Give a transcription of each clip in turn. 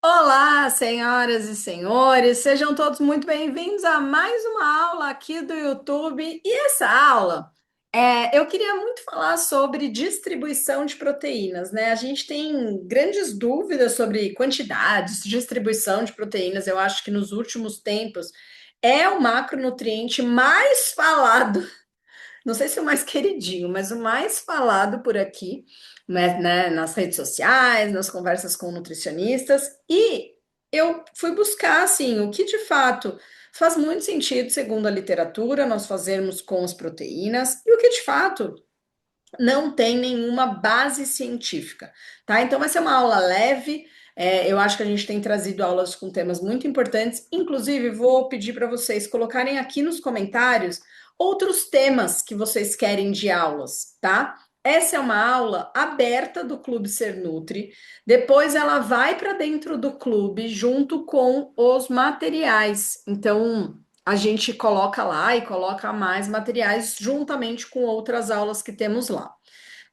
Olá, senhoras e senhores, sejam todos muito bem-vindos a mais uma aula aqui do YouTube. E essa aula, eu queria muito falar sobre distribuição de proteínas, né? A gente tem grandes dúvidas sobre quantidades, distribuição de proteínas. Eu acho que nos últimos tempos é o macronutriente mais falado, não sei se o mais queridinho, mas o mais falado por aqui, né, nas redes sociais, nas conversas com nutricionistas, e eu fui buscar, assim, o que de fato faz muito sentido, segundo a literatura, nós fazermos com as proteínas, e o que de fato não tem nenhuma base científica, tá? Então vai ser uma aula leve. Eu acho que a gente tem trazido aulas com temas muito importantes. Inclusive, vou pedir para vocês colocarem aqui nos comentários outros temas que vocês querem de aulas, tá? Essa é uma aula aberta do Clube Ser Nutri. Depois ela vai para dentro do clube junto com os materiais. Então, a gente coloca lá e coloca mais materiais juntamente com outras aulas que temos lá,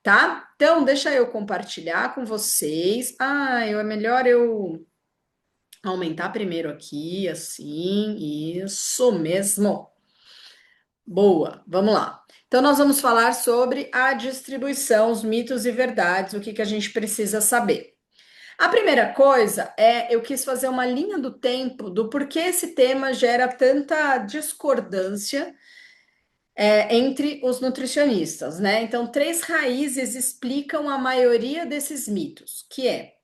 tá? Então, deixa eu compartilhar com vocês. É melhor eu aumentar primeiro aqui, assim, isso mesmo. Boa, vamos lá. Então, nós vamos falar sobre a distribuição, os mitos e verdades, o que que a gente precisa saber. A primeira coisa eu quis fazer uma linha do tempo do porquê esse tema gera tanta discordância entre os nutricionistas, né? Então, três raízes explicam a maioria desses mitos, que é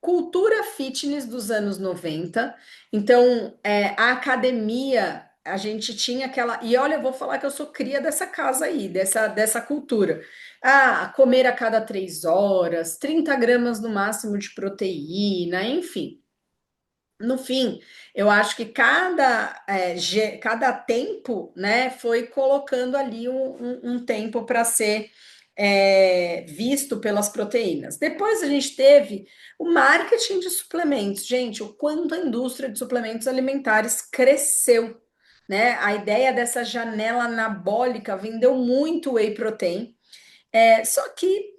cultura fitness dos anos 90. Então, a academia, a gente tinha aquela. E olha, eu vou falar que eu sou cria dessa casa aí, dessa cultura. Comer a cada 3 horas, 30 gramas no máximo de proteína, enfim. No fim, eu acho que cada tempo, né, foi colocando ali um tempo para ser visto pelas proteínas. Depois a gente teve o marketing de suplementos. Gente, o quanto a indústria de suplementos alimentares cresceu, né? A ideia dessa janela anabólica vendeu muito whey protein. Só que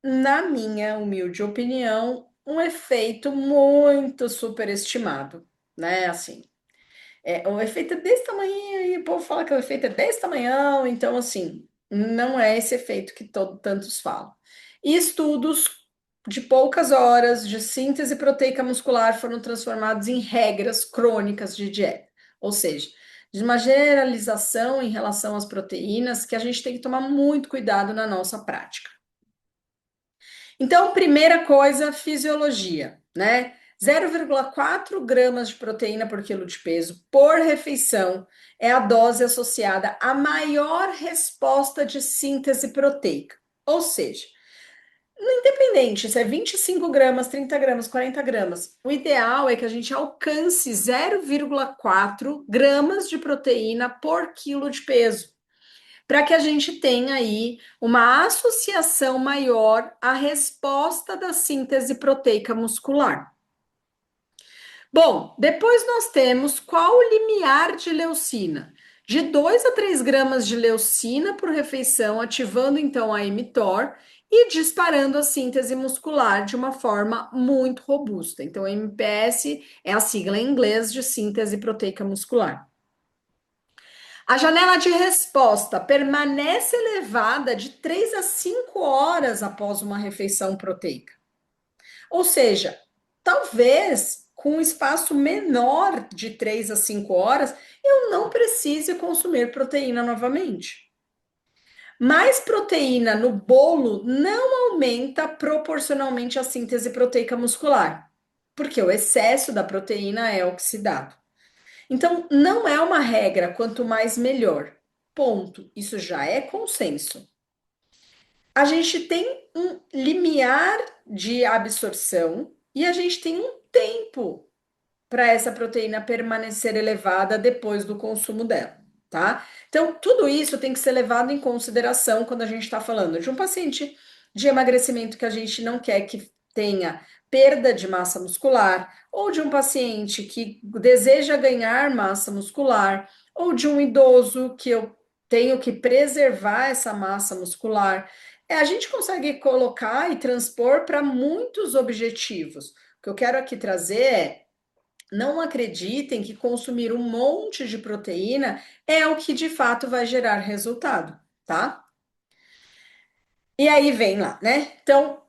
na minha humilde opinião, um efeito muito superestimado, né? Assim, o efeito é desse tamanho e o povo fala que o efeito é desse tamanhão, então, assim, não é esse efeito que tantos falam. E estudos de poucas horas de síntese proteica muscular foram transformados em regras crônicas de dieta, ou seja, de uma generalização em relação às proteínas que a gente tem que tomar muito cuidado na nossa prática. Então, primeira coisa, fisiologia, né? 0,4 gramas de proteína por quilo de peso por refeição é a dose associada à maior resposta de síntese proteica. Ou seja, independente se é 25 gramas, 30 gramas, 40 gramas, o ideal é que a gente alcance 0,4 gramas de proteína por quilo de peso, para que a gente tenha aí uma associação maior à resposta da síntese proteica muscular. Bom, depois nós temos qual o limiar de leucina? De 2 a 3 gramas de leucina por refeição, ativando então a mTOR e disparando a síntese muscular de uma forma muito robusta. Então, MPS é a sigla em inglês de síntese proteica muscular. A janela de resposta permanece elevada de 3 a 5 horas após uma refeição proteica. Ou seja, talvez com um espaço menor de 3 a 5 horas, eu não precise consumir proteína novamente. Mais proteína no bolo não aumenta proporcionalmente a síntese proteica muscular, porque o excesso da proteína é oxidado. Então, não é uma regra, quanto mais melhor. Ponto. Isso já é consenso. A gente tem um limiar de absorção e a gente tem um tempo para essa proteína permanecer elevada depois do consumo dela, tá? Então, tudo isso tem que ser levado em consideração quando a gente está falando de um paciente de emagrecimento que a gente não quer que tenha perda de massa muscular, ou de um paciente que deseja ganhar massa muscular, ou de um idoso que eu tenho que preservar essa massa muscular. A gente consegue colocar e transpor para muitos objetivos. O que eu quero aqui trazer é: não acreditem que consumir um monte de proteína é o que de fato vai gerar resultado, tá? E aí vem lá, né? Então,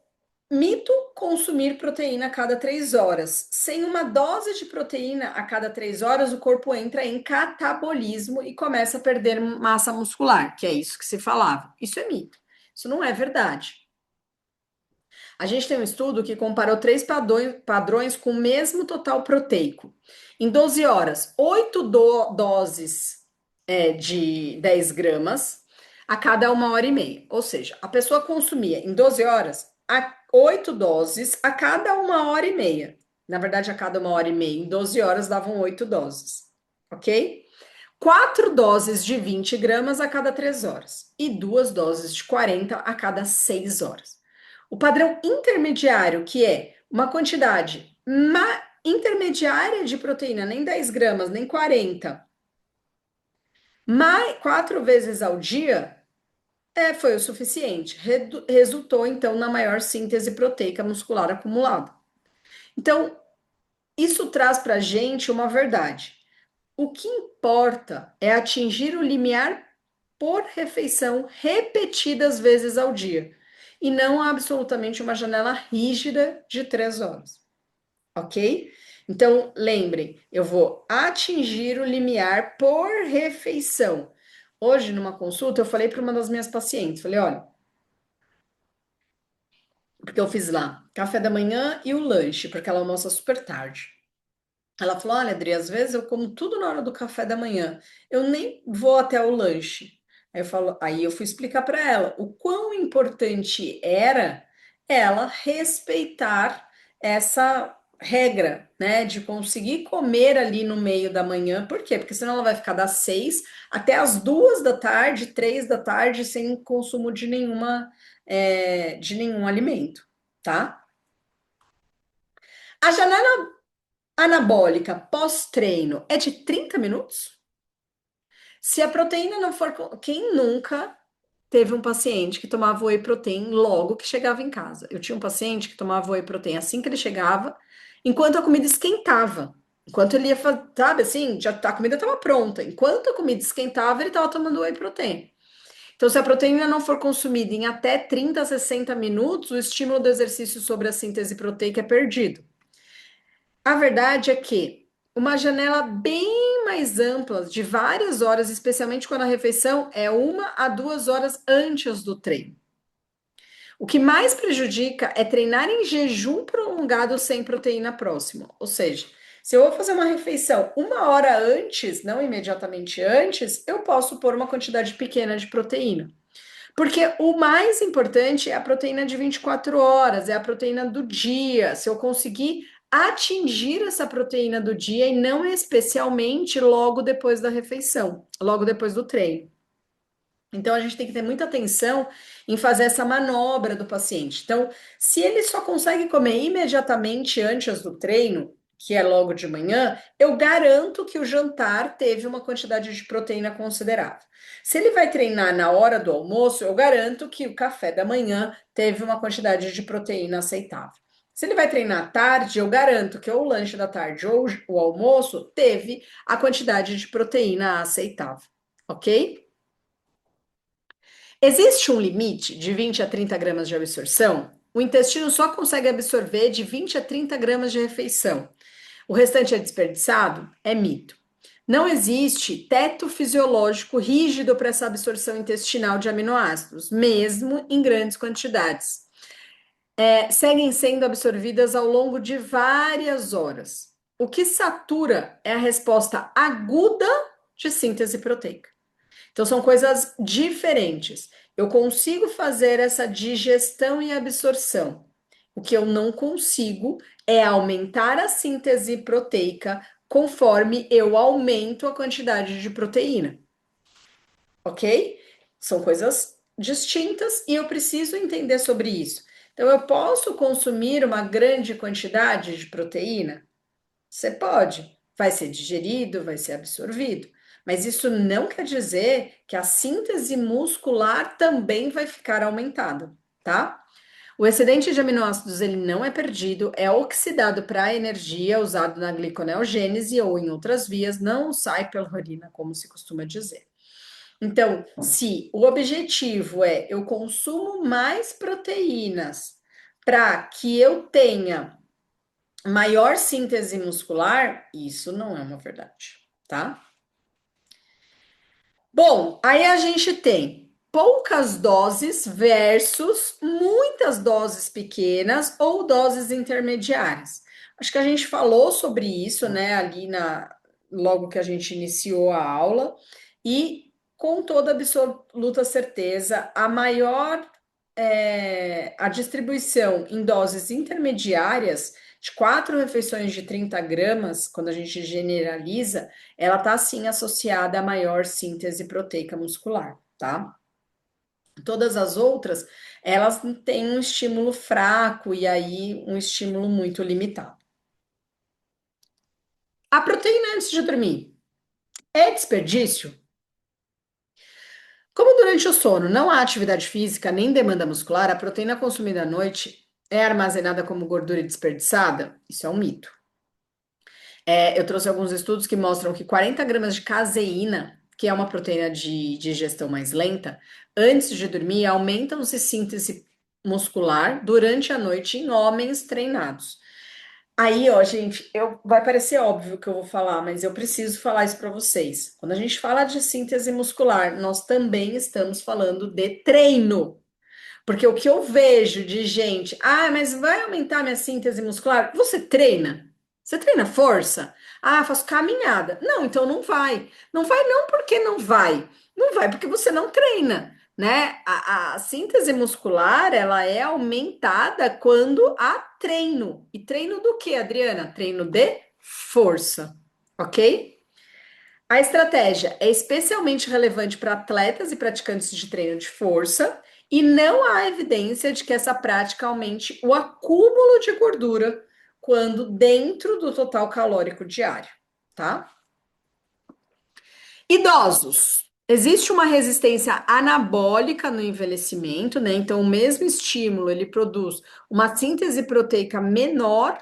mito: consumir proteína a cada 3 horas. Sem uma dose de proteína a cada 3 horas, o corpo entra em catabolismo e começa a perder massa muscular, que é isso que se falava. Isso é mito. Isso não é verdade. A gente tem um estudo que comparou três padrões com o mesmo total proteico. Em 12 horas, 8 doses de 10 gramas a cada 1 hora e meia. Ou seja, a pessoa consumia em 12 horas 8 doses a cada 1 hora e meia. Na verdade, a cada 1 hora e meia, em 12 horas, davam 8 doses. Ok? 4 doses de 20 gramas a cada 3 horas e 2 doses de 40 a cada 6 horas. O padrão intermediário, que é uma quantidade intermediária de proteína, nem 10 gramas, nem 40, mais 4 vezes ao dia, foi o suficiente. Resultou, então, na maior síntese proteica muscular acumulada. Então, isso traz para a gente uma verdade. O que importa é atingir o limiar por refeição repetidas vezes ao dia, e não absolutamente uma janela rígida de 3 horas, ok? Então, lembrem, eu vou atingir o limiar por refeição. Hoje, numa consulta, eu falei para uma das minhas pacientes, falei, olha, porque eu fiz lá café da manhã e o lanche, porque ela almoça super tarde. Ela falou: olha, Adri, às vezes eu como tudo na hora do café da manhã, eu nem vou até o lanche. Aí eu fui explicar para ela o quão importante era ela respeitar essa regra, né, de conseguir comer ali no meio da manhã. Por quê? Porque senão ela vai ficar das 6 até as 2 da tarde, 3 da tarde, sem consumo de nenhum alimento, tá? A janela anabólica pós-treino é de 30 minutos? Se a proteína não for. Quem nunca teve um paciente que tomava whey protein logo que chegava em casa? Eu tinha um paciente que tomava whey protein assim que ele chegava, enquanto a comida esquentava. Enquanto ele ia, sabe assim, já a comida estava pronta. Enquanto a comida esquentava, ele estava tomando whey protein. Então, se a proteína não for consumida em até 30 a 60 minutos, o estímulo do exercício sobre a síntese proteica é perdido. A verdade é que uma janela bem mais ampla, de várias horas, especialmente quando a refeição é 1 a 2 horas antes do treino. O que mais prejudica é treinar em jejum prolongado sem proteína próxima. Ou seja, se eu vou fazer uma refeição 1 hora antes, não imediatamente antes, eu posso pôr uma quantidade pequena de proteína. Porque o mais importante é a proteína de 24 horas, é a proteína do dia. Se eu conseguir atingir essa proteína do dia e não especialmente logo depois da refeição, logo depois do treino. Então a gente tem que ter muita atenção em fazer essa manobra do paciente. Então, se ele só consegue comer imediatamente antes do treino, que é logo de manhã, eu garanto que o jantar teve uma quantidade de proteína considerável. Se ele vai treinar na hora do almoço, eu garanto que o café da manhã teve uma quantidade de proteína aceitável. Se ele vai treinar à tarde, eu garanto que ou o lanche da tarde ou o almoço teve a quantidade de proteína aceitável, ok? Existe um limite de 20 a 30 gramas de absorção? O intestino só consegue absorver de 20 a 30 gramas de refeição. O restante é desperdiçado? É mito. Não existe teto fisiológico rígido para essa absorção intestinal de aminoácidos, mesmo em grandes quantidades. Seguem sendo absorvidas ao longo de várias horas. O que satura é a resposta aguda de síntese proteica. Então, são coisas diferentes. Eu consigo fazer essa digestão e absorção. O que eu não consigo é aumentar a síntese proteica conforme eu aumento a quantidade de proteína. Ok? São coisas distintas e eu preciso entender sobre isso. Então, eu posso consumir uma grande quantidade de proteína? Você pode, vai ser digerido, vai ser absorvido, mas isso não quer dizer que a síntese muscular também vai ficar aumentada, tá? O excedente de aminoácidos ele não é perdido, é oxidado para energia usado na gliconeogênese ou em outras vias, não sai pela urina, como se costuma dizer. Então, se o objetivo é eu consumo mais proteínas para que eu tenha maior síntese muscular, isso não é uma verdade, tá? Bom, aí a gente tem poucas doses versus muitas doses pequenas ou doses intermediárias. Acho que a gente falou sobre isso, né, ali na logo que a gente iniciou a aula e com toda absoluta certeza a maior a distribuição em doses intermediárias de 4 refeições de 30 gramas, quando a gente generaliza, ela está sim associada a maior síntese proteica muscular, tá? Todas as outras, elas têm um estímulo fraco e aí um estímulo muito limitado. A proteína antes de dormir é desperdício? Como durante o sono não há atividade física nem demanda muscular, a proteína consumida à noite é armazenada como gordura desperdiçada? Isso é um mito. Eu trouxe alguns estudos que mostram que 40 gramas de caseína, que é uma proteína de digestão mais lenta, antes de dormir, aumentam-se síntese muscular durante a noite em homens treinados. Aí, ó, gente, vai parecer óbvio que eu vou falar, mas eu preciso falar isso para vocês. Quando a gente fala de síntese muscular, nós também estamos falando de treino. Porque o que eu vejo de gente, mas vai aumentar minha síntese muscular? Você treina? Você treina força? Faço caminhada. Não, então não vai. Não vai não porque não vai. Não vai porque você não treina, né? A síntese muscular, ela é aumentada quando há treino. E treino do que, Adriana? Treino de força, ok? A estratégia é especialmente relevante para atletas e praticantes de treino de força, e não há evidência de que essa prática aumente o acúmulo de gordura quando dentro do total calórico diário, tá? Idosos. Existe uma resistência anabólica no envelhecimento, né? Então, o mesmo estímulo ele produz uma síntese proteica menor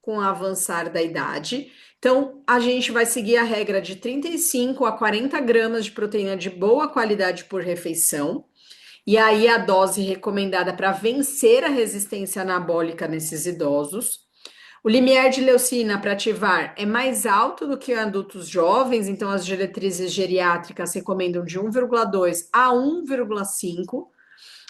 com o avançar da idade. Então, a gente vai seguir a regra de 35 a 40 gramas de proteína de boa qualidade por refeição. E aí, a dose recomendada para vencer a resistência anabólica nesses idosos. O limiar de leucina para ativar é mais alto do que em adultos jovens, então as diretrizes geriátricas recomendam de 1,2 a 1,5,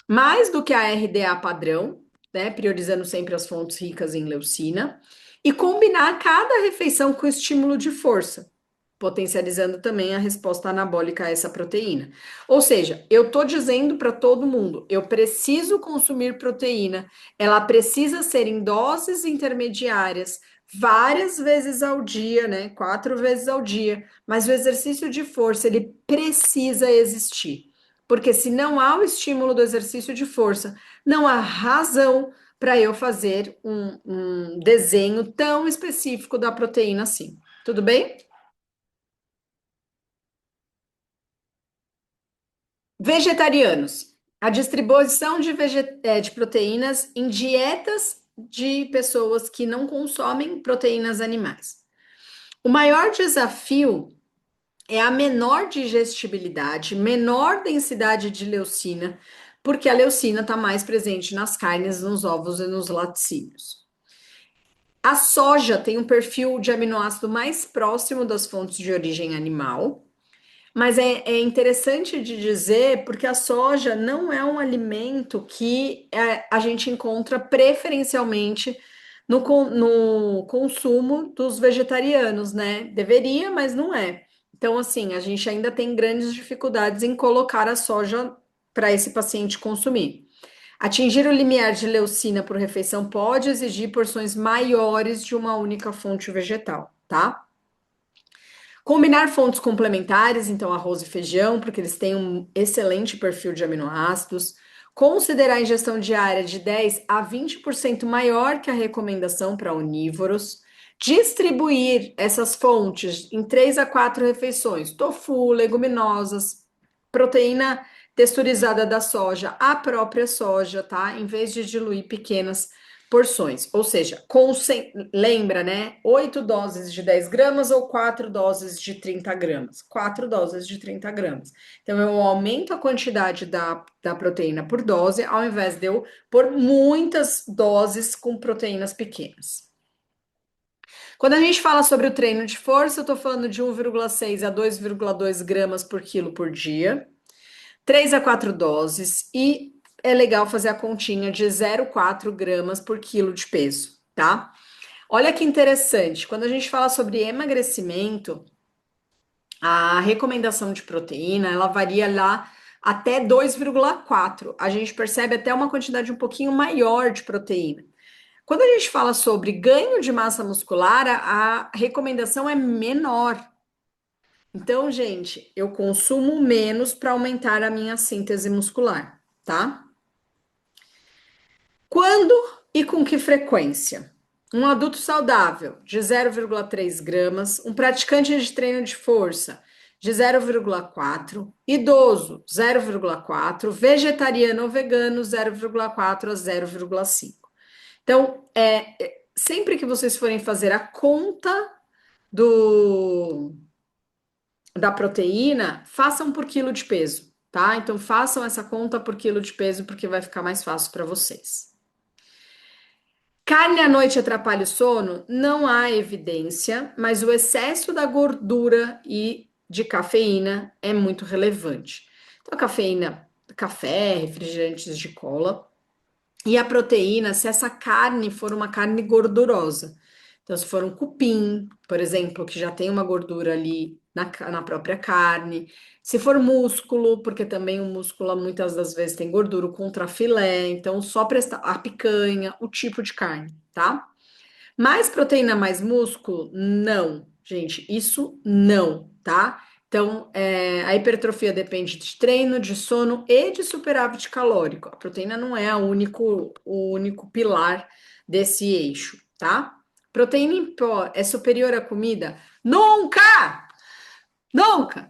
mais do que a RDA padrão, né? Priorizando sempre as fontes ricas em leucina, e combinar cada refeição com estímulo de força, potencializando também a resposta anabólica a essa proteína. Ou seja, eu estou dizendo para todo mundo, eu preciso consumir proteína, ela precisa ser em doses intermediárias, várias vezes ao dia, né? 4 vezes ao dia, mas o exercício de força, ele precisa existir. Porque se não há o estímulo do exercício de força, não há razão para eu fazer um desenho tão específico da proteína assim. Tudo bem? Vegetarianos. A distribuição de proteínas em dietas de pessoas que não consomem proteínas animais. O maior desafio é a menor digestibilidade, menor densidade de leucina, porque a leucina está mais presente nas carnes, nos ovos e nos laticínios. A soja tem um perfil de aminoácido mais próximo das fontes de origem animal, mas é interessante de dizer porque a soja não é um alimento que a gente encontra preferencialmente no consumo dos vegetarianos, né? Deveria, mas não é. Então, assim, a gente ainda tem grandes dificuldades em colocar a soja para esse paciente consumir. Atingir o limiar de leucina por refeição pode exigir porções maiores de uma única fonte vegetal, tá? Combinar fontes complementares, então arroz e feijão, porque eles têm um excelente perfil de aminoácidos. Considerar a ingestão diária de 10 a 20% maior que a recomendação para onívoros. Distribuir essas fontes em 3 a 4 refeições: tofu, leguminosas, proteína texturizada da soja, a própria soja, tá? Em vez de diluir pequenas porções. Ou seja, lembra, né? 8 doses de 10 gramas ou 4 doses de 30 gramas? 4 doses de 30 gramas. Então, eu aumento a quantidade da proteína por dose, ao invés de eu pôr muitas doses com proteínas pequenas. Quando a gente fala sobre o treino de força, eu estou falando de 1,6 a 2,2 gramas por quilo por dia, 3 a 4 doses, e é legal fazer a continha de 0,4 gramas por quilo de peso, tá? Olha que interessante, quando a gente fala sobre emagrecimento, a recomendação de proteína, ela varia lá até 2,4. A gente percebe até uma quantidade um pouquinho maior de proteína. Quando a gente fala sobre ganho de massa muscular, a recomendação é menor. Então, gente, eu consumo menos para aumentar a minha síntese muscular, tá? Quando e com que frequência? Um adulto saudável, de 0,3 gramas, um praticante de treino de força, de 0,4, idoso, 0,4, vegetariano ou vegano, 0,4 a 0,5. Então, sempre que vocês forem fazer a conta do da proteína, façam por quilo de peso, tá? Então, façam essa conta por quilo de peso, porque vai ficar mais fácil para vocês. Carne à noite atrapalha o sono? Não há evidência, mas o excesso da gordura e de cafeína é muito relevante. Então, a cafeína, café, refrigerantes de cola, e a proteína, se essa carne for uma carne gordurosa. Então, se for um cupim, por exemplo, que já tem uma gordura ali na própria carne. Se for músculo, porque também o músculo muitas das vezes tem gordura, o contrafilé. Então, só prestar a picanha, o tipo de carne, tá? Mais proteína, mais músculo? Não, gente, isso não, tá? Então, a hipertrofia depende de treino, de sono e de superávit calórico. A proteína não é o único pilar desse eixo, tá? Proteína em pó é superior à comida? Nunca! Nunca!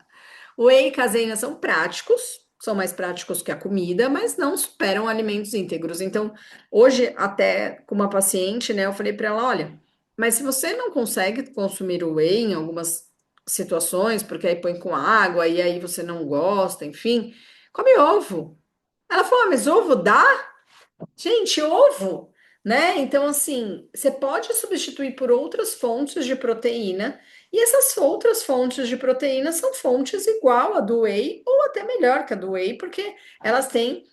Whey e caseína são práticos, são mais práticos que a comida, mas não superam alimentos íntegros. Então, hoje, até com uma paciente, né, eu falei para ela: olha, mas se você não consegue consumir o whey em algumas situações, porque aí põe com água e aí você não gosta, enfim, come ovo. Ela falou: ah, mas ovo dá? Gente, ovo, né? Então, assim, você pode substituir por outras fontes de proteína, e essas outras fontes de proteína são fontes igual a do whey, ou até melhor que a do whey, porque elas têm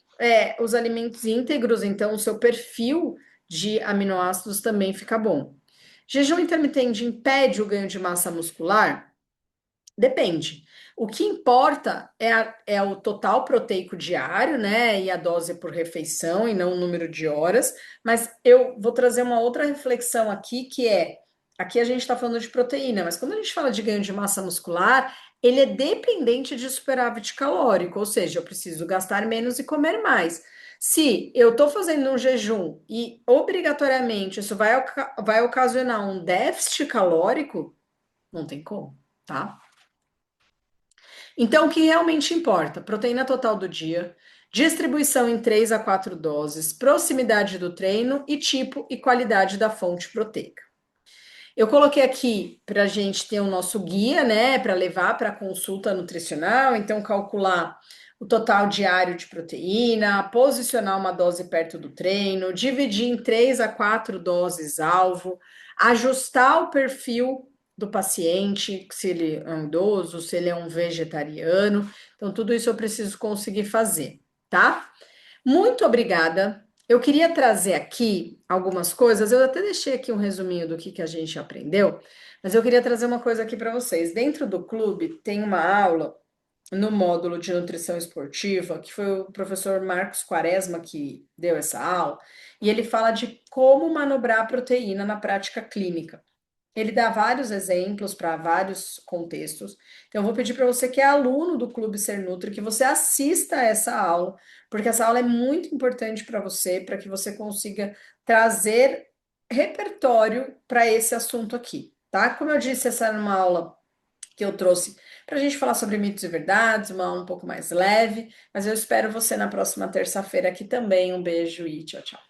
os alimentos íntegros, então o seu perfil de aminoácidos também fica bom. Jejum intermitente impede o ganho de massa muscular? Depende. O que importa é o total proteico diário, né? E a dose por refeição, e não o número de horas. Mas eu vou trazer uma outra reflexão aqui, que é: aqui a gente está falando de proteína, mas quando a gente fala de ganho de massa muscular, ele é dependente de superávit calórico, ou seja, eu preciso gastar menos e comer mais. Se eu estou fazendo um jejum e obrigatoriamente isso vai ocasionar um déficit calórico, não tem como, tá? Então, o que realmente importa? Proteína total do dia, distribuição em 3 a 4 doses, proximidade do treino e tipo e qualidade da fonte proteica. Eu coloquei aqui para a gente ter o nosso guia, né, para levar para consulta nutricional, então calcular o total diário de proteína, posicionar uma dose perto do treino, dividir em 3 a 4 doses alvo, ajustar o perfil do paciente, se ele é um idoso, se ele é um vegetariano. Então, tudo isso eu preciso conseguir fazer, tá? Muito obrigada. Eu queria trazer aqui algumas coisas. Eu até deixei aqui um resuminho do que a gente aprendeu, mas eu queria trazer uma coisa aqui para vocês. Dentro do clube tem uma aula no módulo de nutrição esportiva, que foi o professor Marcos Quaresma que deu essa aula, e ele fala de como manobrar a proteína na prática clínica. Ele dá vários exemplos para vários contextos. Então, eu vou pedir para você que é aluno do Clube Ser Nutri que você assista a essa aula, porque essa aula é muito importante para você, para que você consiga trazer repertório para esse assunto aqui, tá? Como eu disse, essa era uma aula que eu trouxe para a gente falar sobre mitos e verdades, uma aula um pouco mais leve. Mas eu espero você na próxima terça-feira aqui também. Um beijo e tchau, tchau.